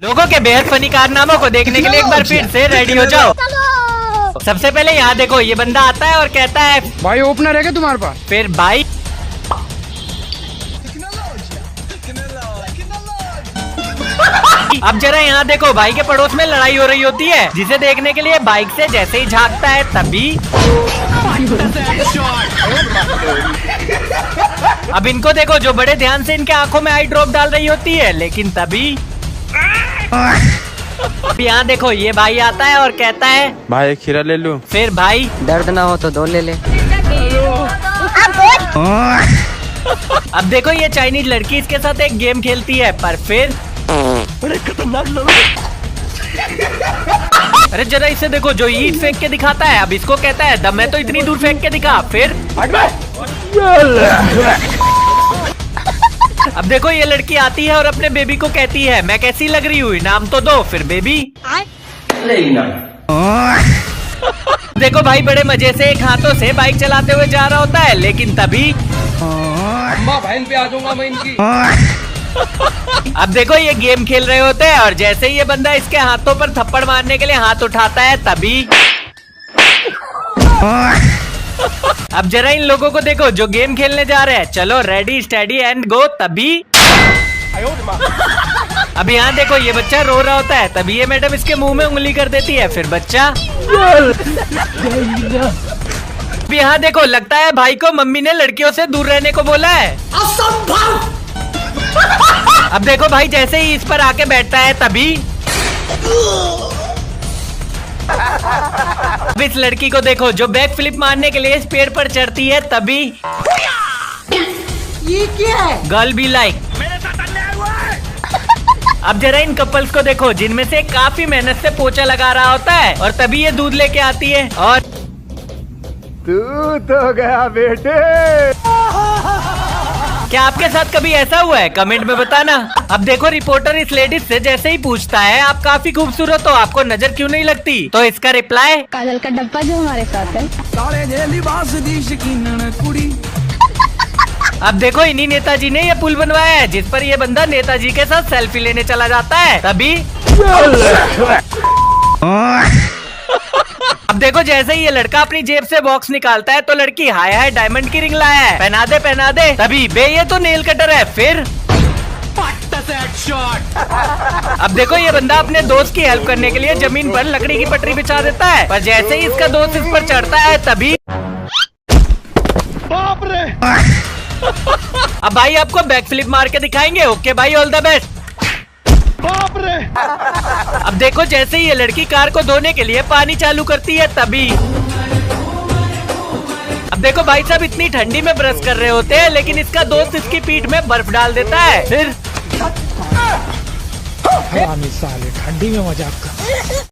लोगों के बेहद फनी कारनामों को देखने के लिए एक बार फिर से रेडी हो जाओ। सबसे पहले यहाँ देखो, ये बंदा आता है और कहता है भाई ओपनर है क्या तुम्हारे पास? फिर भाई अब जरा यहाँ देखो, भाई के पड़ोस में लड़ाई हो रही होती है, जिसे देखने के लिए बाइक से जैसे ही झांकता है तभी अब इनको देखो, जो बड़े ध्यान से इनके आंखों में आई ड्रॉप डाल रही होती है, लेकिन तभी अब यहाँ देखो, ये भाई आता है और कहता है भाई एक खीरा ले लूं? फिर भाई दर्द ना हो तो दो ले ले। अब देखो, ये चाइनीज लड़की इसके साथ एक गेम खेलती है, पर फिर बड़े खतरनाक लोग। अरे जरा इसे देखो, जो ईंट फेंक के दिखाता है, अब इसको कहता है दम है तो इतनी दूर फेंक के दिखा। फिर अब देखो, ये लड़की आती है और अपने बेबी को कहती है मैं कैसी लग रही हूँ, इनाम तो दो। फिर बेबी देखो, भाई बड़े मजे से एक हाथों से बाइक चलाते हुए जा रहा होता है, लेकिन तभी बहन पे आ जाऊंगा मैं इनकी। अब देखो, ये गेम खेल रहे होते हैं और जैसे ही ये बंदा इसके हाथों पर थप्पड़ मारने के लिए हाथ उठाता है, तभी अब जरा इन लोगों को देखो, जो गेम खेलने जा रहे हैं। चलो रेडी स्टेडी एंड गो। तभी अब यहाँ देखो, ये बच्चा रो रहा होता है, तभी ये मैडम इसके मुंह में उंगली कर देती है। फिर बच्चा अब यहाँ देखो, लगता है भाई को मम्मी ने लड़कियों से दूर रहने को बोला है। अब देखो भाई, जैसे ही इस पर आके बैठता है, तभी अब इस लड़की को देखो, जो बैक फ्लिप मारने के लिए इस पेड़ पर चढ़ती है, तभी ये क्या है? Girl be like. अब जरा इन कपल्स को देखो, जिनमें से काफी मेहनत से पोछा लगा रहा होता है, और तभी ये दूध लेके आती है और तू तो गया बेटे। क्या आपके साथ कभी ऐसा हुआ है? कमेंट में बताना। अब देखो, रिपोर्टर इस लेडीज से जैसे ही पूछता है आप काफी खूबसूरत हो, आपको नजर क्यों नहीं लगती, तो इसका रिप्लाई काजल का डब्बा जो हमारे साथ है। अब देखो, इन्हीं नेताजी ने ये पुल बनवाया है, जिस पर ये बंदा नेताजी के साथ सेल्फी लेने चला जाता है। तभी अब देखो, जैसे ही ये लड़का अपनी जेब से बॉक्स निकालता है, तो लड़की हाय हाय डायमंड की रिंग लाया है, पहना दे पहना दे। तभी बे ये तो नेल कटर है। फिर अब देखो, ये बंदा अपने दोस्त की हेल्प करने के लिए जमीन पर लकड़ी की पटरी बिछा देता है, पर जैसे ही इसका दोस्त इस पर चढ़ता है, तभी बाप रे। अब भाई आपको बैक फ्लिप मार के दिखाएंगे। ओके भाई, ऑल द बेस्ट। बाप रे। अब देखो, जैसे ही ये लड़की कार को धोने के लिए पानी चालू करती है, तभी अब देखो, भाई साहब इतनी ठंडी में ब्रश कर रहे होते हैं, लेकिन इसका दोस्त इसकी पीठ में बर्फ डाल देता है। फिर साले ठंडी में मजाक कर।